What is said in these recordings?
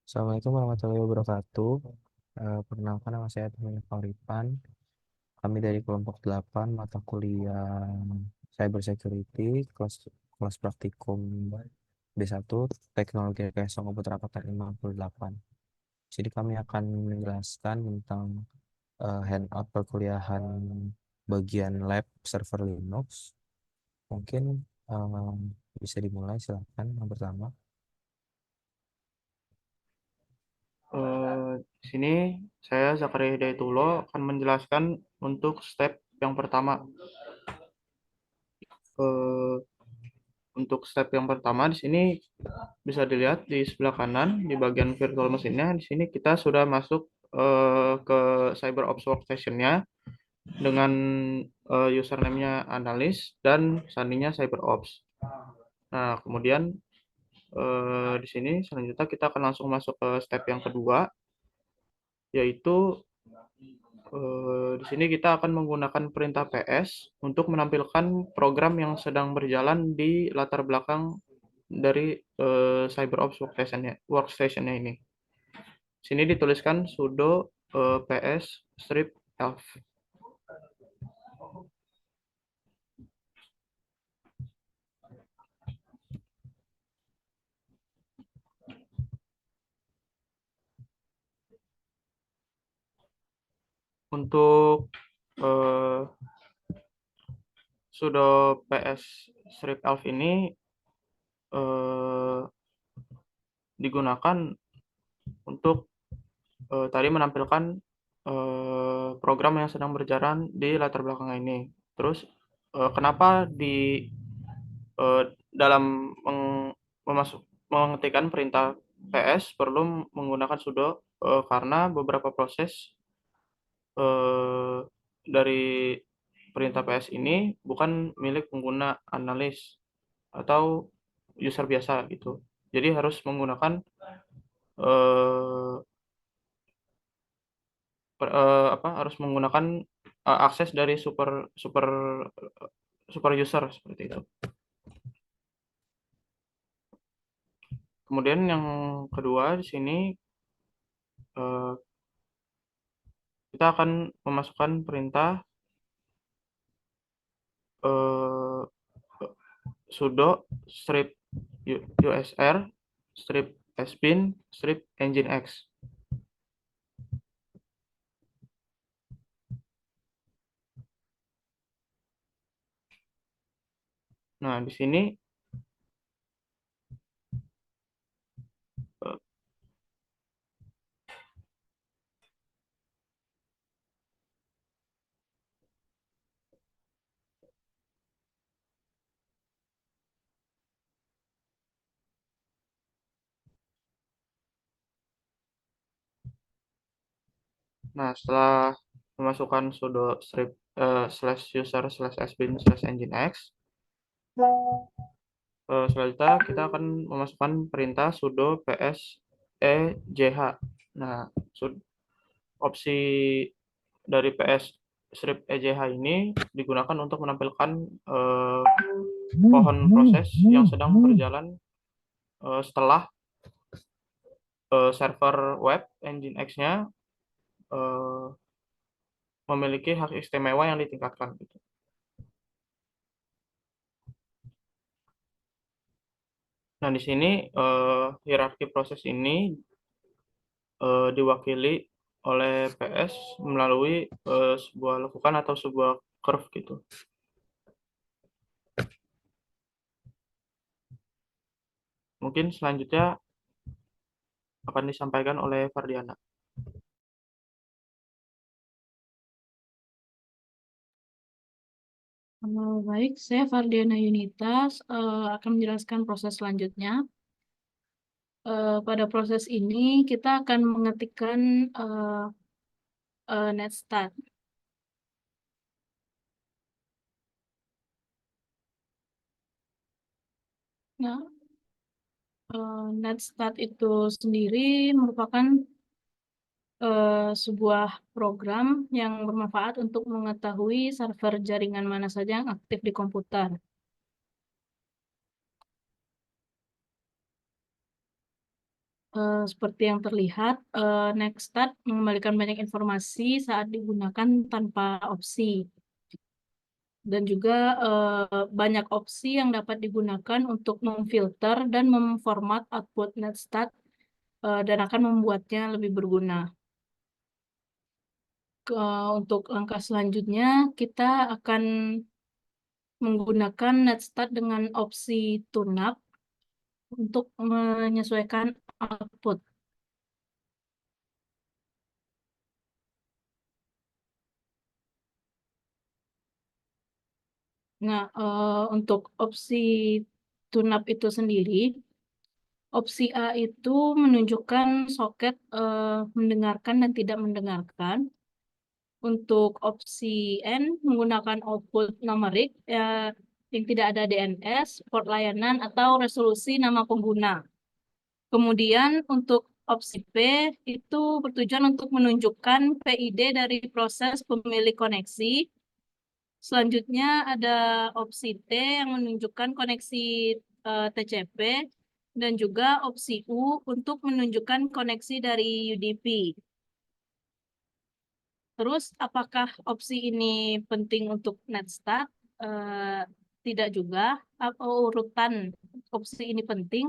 Assalamualaikum warahmatullahi wabarakatuh. Perkenalkan nama saya Tuhan Faripan. Kami dari kelompok 8 mata kuliah Cyber Security kelas kelas praktikum B1 Teknologi Rekayasa Komputer Angkatan 58. Jadi kami akan menjelaskan tentang handout perkuliahan bagian lab server Linux. Mungkin eh, bisa dimulai, silakan yang pertama. Di sini saya Zakaria Hidayatullah akan menjelaskan untuk step yang pertama. Eh, untuk step yang pertama di sini bisa dilihat di sebelah kanan di bagian virtual mesinnya. Di sini kita sudah masuk ke CyberOps Workstation-nya dengan username-nya analis dan sandinya CyberOps. Nah, kemudian di sini selanjutnya kita akan langsung masuk ke step yang kedua, yaitu di sini kita akan menggunakan perintah PS untuk menampilkan program yang sedang berjalan di latar belakang dari CyberOps workstation-nya ini. Sini dituliskan sudo ps strip elf. Untuk eh, sudo ps strip elf ini eh, digunakan untuk tadi menampilkan program yang sedang berjalan di latar belakang ini. Terus kenapa di dalam mengetikkan perintah PS perlu menggunakan sudo karena beberapa proses eh, dari perintah PS ini bukan milik pengguna analis atau user biasa gitu. Jadi harus menggunakan eh, harus menggunakan akses dari super super super user seperti itu. Kemudian yang kedua di sini eh, kita akan memasukkan perintah eh, sudo strip usr strip sbin strip nginx. Nah, di sini eh, nah setelah memasukkan sudo strip slash user slash sbin slash nginx, selanjutnya kita akan memasukkan perintah sudo ps ejh. Nah, opsi dari PS strip ejh ini digunakan untuk menampilkan eh, pohon proses yang sedang berjalan setelah server web Nginx-nya eh, memiliki hak istimewa yang ditingkatkan gitu. Nah, di sini hierarki proses ini diwakili oleh PS melalui sebuah lekukan atau sebuah curve gitu. Mungkin selanjutnya akan disampaikan oleh Fardiana. Baik, saya Fardiana Yunitas akan menjelaskan proses selanjutnya. Pada proses ini kita akan mengetikkan netstat. Nah, netstat itu sendiri merupakan sebuah program yang bermanfaat untuk mengetahui server jaringan mana saja yang aktif di komputer. Seperti yang terlihat, Nextstart mengembalikan banyak informasi saat digunakan tanpa opsi. Dan juga banyak opsi yang dapat digunakan untuk memfilter dan memformat output Netstat dan akan membuatnya lebih berguna. Untuk langkah selanjutnya, kita akan menggunakan Netstat dengan opsi tune-up untuk menyesuaikan output. Nah, untuk opsi tune-up itu sendiri, opsi A itu menunjukkan soket mendengarkan dan tidak mendengarkan. Untuk opsi N menggunakan output numerik yang tidak ada DNS, port layanan, atau resolusi nama pengguna. Kemudian untuk opsi P itu bertujuan untuk menunjukkan PID dari proses pemilik koneksi. Selanjutnya ada opsi T yang menunjukkan koneksi TCP dan juga opsi U untuk menunjukkan koneksi dari UDP. Terus, apakah opsi ini penting untuk Netstat? Tidak juga. Urutan opsi ini penting?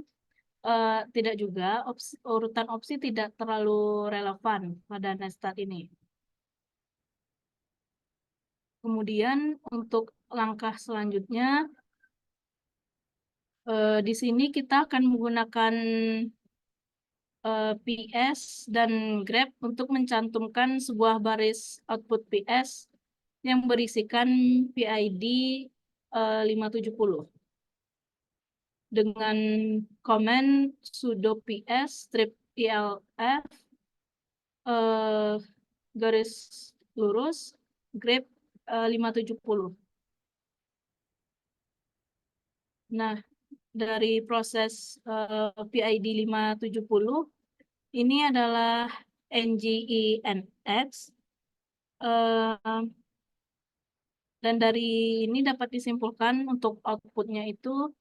Tidak juga. Urutan opsi tidak terlalu relevan pada Netstat ini. Kemudian, untuk langkah selanjutnya, di sini kita akan menggunakan PS dan grep untuk mencantumkan sebuah baris output PS yang berisikan PID 570 dengan komen sudo ps strip elf garis lurus grep 570. Nah, dari proses PID 570 ini adalah NGINX dan dari ini dapat disimpulkan untuk outputnya itu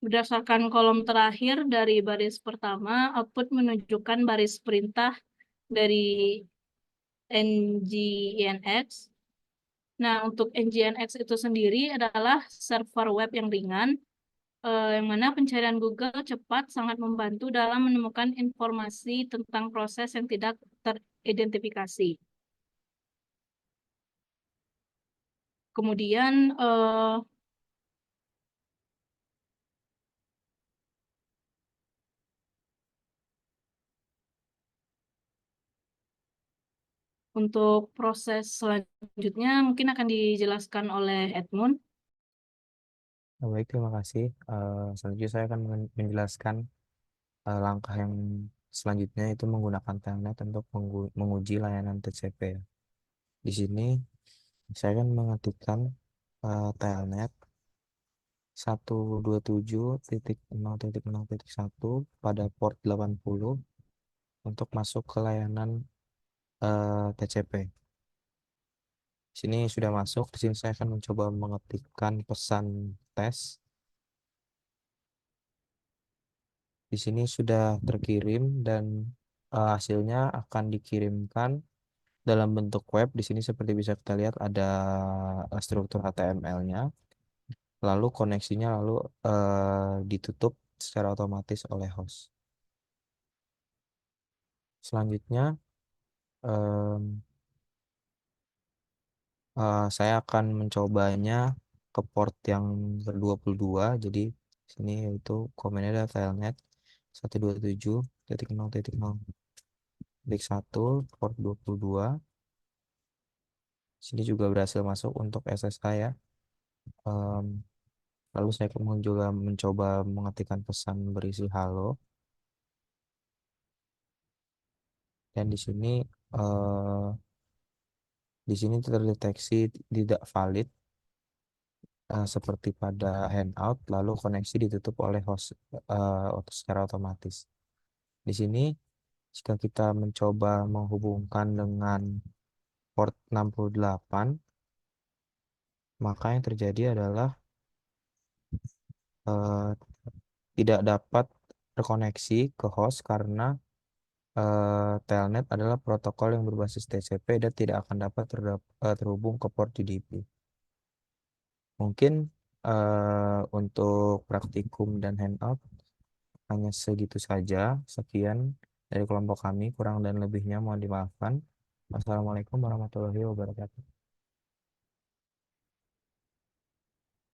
berdasarkan kolom terakhir dari baris pertama, output menunjukkan baris perintah dari NGINX. Nah, untuk NGINX itu sendiri adalah server web yang ringan, yang mana pencarian Google cepat sangat membantu dalam menemukan informasi tentang proses yang tidak teridentifikasi. Kemudian, untuk proses selanjutnya mungkin akan dijelaskan oleh Edmund. Baik, terima kasih. Selanjutnya saya akan menjelaskan langkah yang selanjutnya itu menggunakan telnet untuk menguji layanan TCP. Di sini saya akan mengetikkan telnet 127.0.0.1 pada port 80 untuk masuk ke layanan TCP. Di sini sudah masuk. Di sini saya akan mencoba mengetikkan pesan tes. Di sini sudah terkirim dan hasilnya akan dikirimkan dalam bentuk web. Di sini seperti bisa kita lihat ada struktur HTML-nya. Lalu koneksinya ditutup secara otomatis oleh host. Selanjutnya saya akan mencobanya ke port yang ke-22. Jadi sini yaitu komennya adalah telnet 127.0.0.1 port 22. Sini juga berhasil masuk untuk SSH ya. Lalu saya kemudian juga mencoba mengetikkan pesan berisi halo. Dan di sini terdeteksi tidak valid seperti pada handout, lalu koneksi ditutup oleh host secara otomatis. Di sini jika kita mencoba menghubungkan dengan port 68, maka yang terjadi adalah tidak dapat terkoneksi ke host karena Telnet adalah protokol yang berbasis TCP dan tidak akan dapat terhubung ke port UDP. Mungkin untuk praktikum dan handout hanya segitu saja. Sekian dari kelompok kami, kurang dan lebihnya mohon dimaafkan. Wassalamualaikum warahmatullahi wabarakatuh.